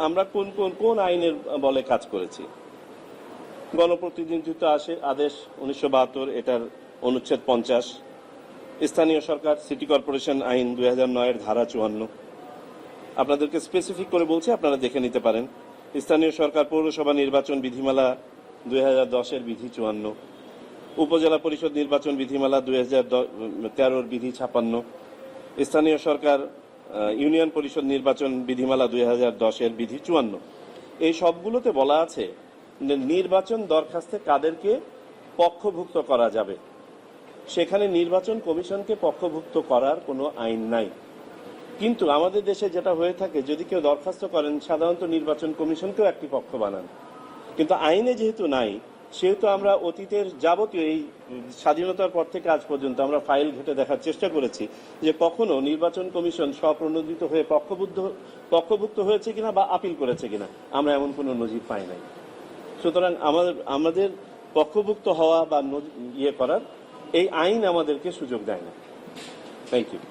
আমরা কোন কোন কোন আইনের বলে কাজ করেছি? গণপ্রতিনিধিত্ব আদেশ 1972, এটার অনুচ্ছেদ 50, স্থানীয় সরকার সিটি কর্পোরেশন আইন 2009 ধারা 54। আপনাদেরকে স্পেসিফিক করে বলছি, আপনারা দেখে নিতে পারেন। স্থানীয় সরকার পৌরসভা নির্বাচন বিধিমালা 2010 বিধি 54, উপজেলা পরিষদ নির্বাচন বিধিমালা 2013 বিধি 56, স্থানীয় সরকার ইউনিয়ন পরিষদ নির্বাচন বিধিমালা 2010 বিধি 54। এই সবগুলোতে বলা আছে নির্বাচন দরখাস্তে কাদেরকে পক্ষভুক্ত করা যাবে। সেখানে নির্বাচন কমিশনকে পক্ষভুক্ত করার কোনো আইন নাই। কিন্তু আমাদের দেশে যেটা হয়ে থাকে, যদি কেউ দরখাস্ত করেন সাধারণত নির্বাচন কমিশনকেও একটি পক্ষ বানান। কিন্তু আইনে যেহেতু নাই, সেহেতু আমরা অতীতের যাবতীয় এই স্বাধীনতার পর থেকে আজ পর্যন্ত আমরা ফাইল ঘেঁটে দেখার চেষ্টা করেছি যে কখনো নির্বাচন কমিশন স্বপ্রণোদিত হয়ে পক্ষভুক্ত হয়েছে কিনা বা আপিল করেছে কিনা, আমরা এমন কোনো নজির পাই নাই। সুতরাং আমাদের পক্ষভুক্ত হওয়া বা ইয়ে করার এই আইন আমাদেরকে সুযোগ দেয় না। Thank you.